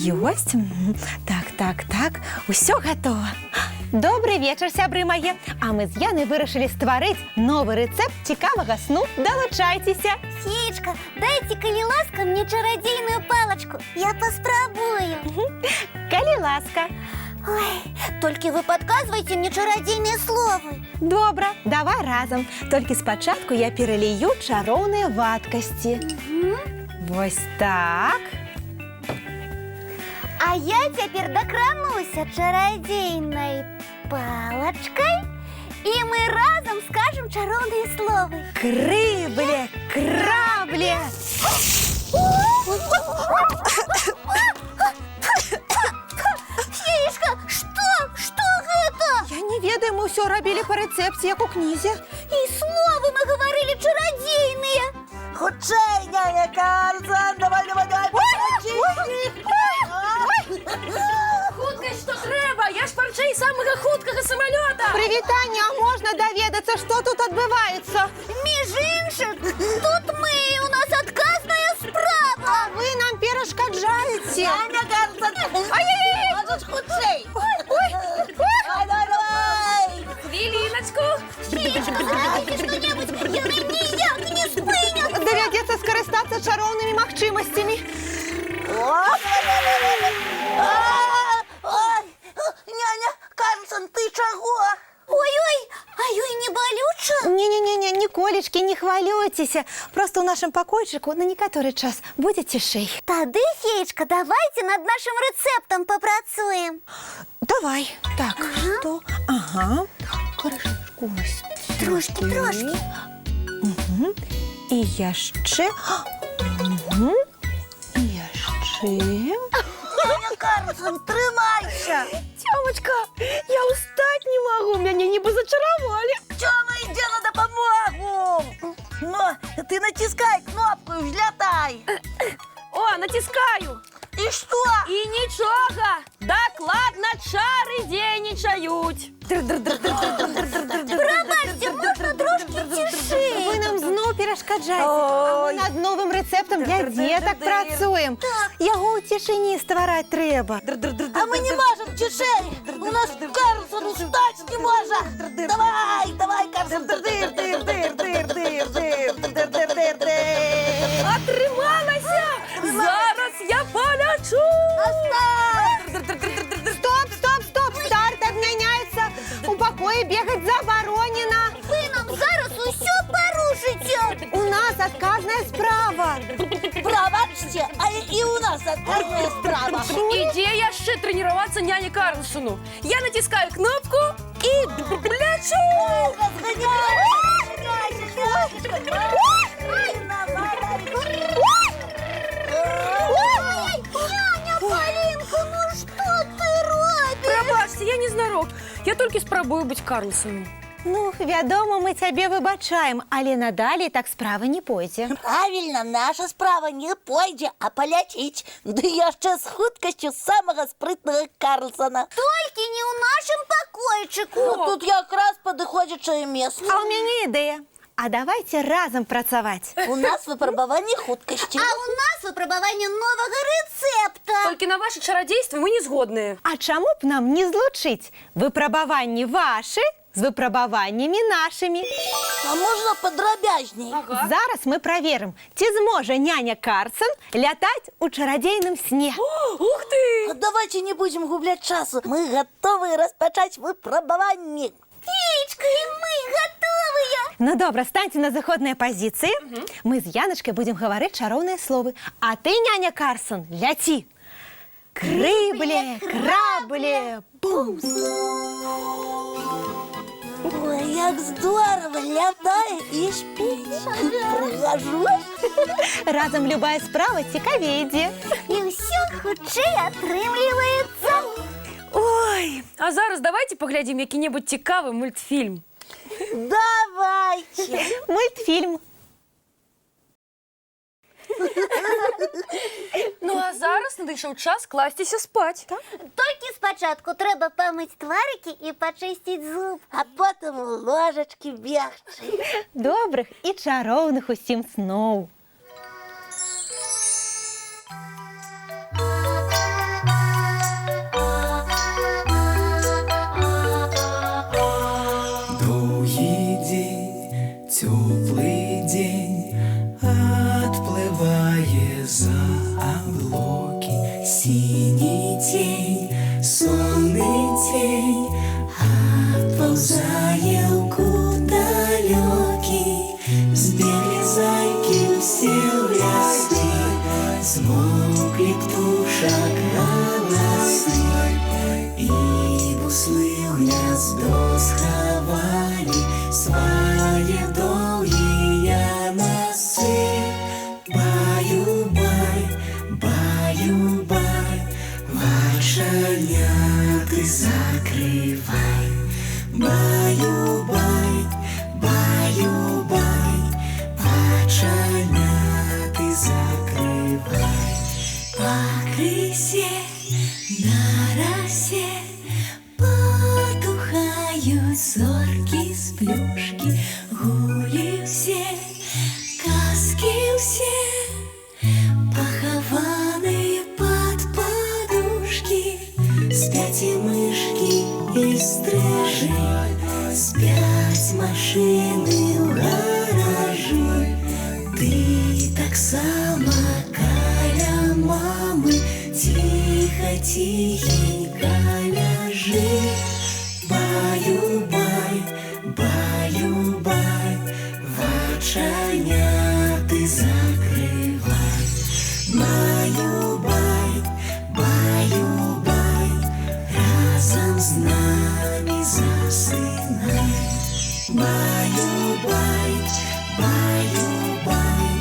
Ёсць. Так. Усё гатова. Добрый вечар, сябры мае. А мы з Янай вырашылі стварыць новы рэцэпт цікавага сну. Далучайцеся. Феечка, дайте, коли ласка, мне чародейную палочку. Я попробую. Калі ласка. Ой, только вы подсказывайте мне чародейные словы. Добра, давай разам. Толькі спачатку я пералію чароўныя вадкасці. Вось так. А я теперь докрануся чародейной палочкой, и мы разом скажем чароўные словы. Крыбле, крабле. Феечка, что это? Я не ведаю, мы ўсё рабілі па рэцэпце, як у кнізе. И словы мы говорили чародейные. Хутчэй, няня Карлсон, давай, Хуткасць, што трэба! Я ж парчэй самага хуткага самалёта! Прывітанне, а можна даведацца, што тут адбываецца? Між іншым, тут мы, у нас отказная справа. А вы нам перашкаджаеце. Няня Карлсон! Ай-яй-яй! Можеш хутчэй! Ой! Давай! Хвіліначку! Феечка, зробите что-нибудь, яны ніяк не спынят. Давядзецца скарыстацца чароўнымі магчымасцямі. Ой, няня Карлсон, ты чаго? Ой-ой, а ёй не балюча? Не-не-не, ніколечкі, не хвалюйцеся. Просто ў нашым пакойчыку на некаторы час будзе цішэй. Тады, феечка, давайте над нашим рецептом попрацуем. Давай. Так, што? Ага. Крышачку вось. Трошки. І яшчэ. І яшчэ. Няня Карлсон, трымайся! Тёмочка, я устать не могу, мяне нібы зачаровали. Тёма, иди на допомогу! Но ты натискай кнопку и взлетай! О, натискаю. И что? І нічога, дакладна чары дзейнічаюць. Пробачьте, можно трошки тише? Вы нам зноў перашкаджаеце. А мы над новым рэцэптам для дзетак працуем. Яго ў цішыні ствараць трэба. А мы не можем тишей! У нас Карлсон устать не может! Давай, Карлсон! Атрымалася! Зараз я полячу! Стоп! Старт адмяняецца. У пакоі бегаць забаронена. Вы нам зараз усё порушите. У нас адказная справа. Пробачьте, а и у нас отказная справа! Ідзе яшчэ трэніравацца няне Карлсону. Я натискаю кнопку і плячу! Няня Полинка, ну что ты робишь? Прабачце, я не знарок. Я толькі спрабую быць Карлсоном. Ну, вядома, мы цябе выбачаем, але надалей так справа не пойдзе. Правильно, наша справа не пойдзе, а полячить. Да яшчэ з хуткасцю самага спрытнага Карлсона. Только не у нашем покойчику. Ну, тут якраз падыходзячае месца. А ў мяне ідэя. А давайте разам працаваць. У нас выпрабаванне хуткасці. А у нас выпробование нового рецепта. Толькі на ваше чарадзейства мы не згодныя. А чаму б нам не злучыць выпрабаванні вашы з выпрабаваннямі нашымі? А можна падрабязней? Зараз мы праверым, ці зможа няня Карлсон лятаць у чарадзейным сне. Ух ты! А давайте не будем гублять часу. Мы готовы распачаць выпрабаванне. Феечка, и мы готовые. Ну добра, станьце на заходныя пазіцыі. Мы з Яначкай будзем гаварыць чароўныя словы. А ты, няня Карлсон, ляці. Крыбле, крабле, бумс. Ой, як здорово, лятае і спіць. Прыгажу. Разам любая справа цікавей ідзе. И все хутчэй атрымліваецца. Ой, а зараз давайте паглядзім які-небудзь цікавы мультфільм. Давайте. Мультфільм. Ну а зараз надышоў час класціся спаць. Толькі спачатку трэба памыць тварыкі і пачысціць зуб. А потым у ложачкі бегчы. Добрых і чароўных усім сноў. Теплый день отплывая за облаки. Синий тень, сонный тень отползая вглубь далекий. Сбегли зайки все в лесы, смолкли птушек голосы, и буслы в гнездо сховали свои долгие носы. Баю-бай, баю-бай, вошаняты закрывай. Баю-бай, баю-бай, вошаняты закрывай. По крысе на росе потухают зорки с плюшки. Гули все, казки все похованы под подушки. Спят и мышки, и стрижи, спят машины в гаражи. Ты так само каля мамы, тихо-тихенько ляжи. Баю-бай, баю-бай, вочаняты закрывай. Баю-бай, баю-бай, разом с нами засынай. Баю-бай, баю-бай,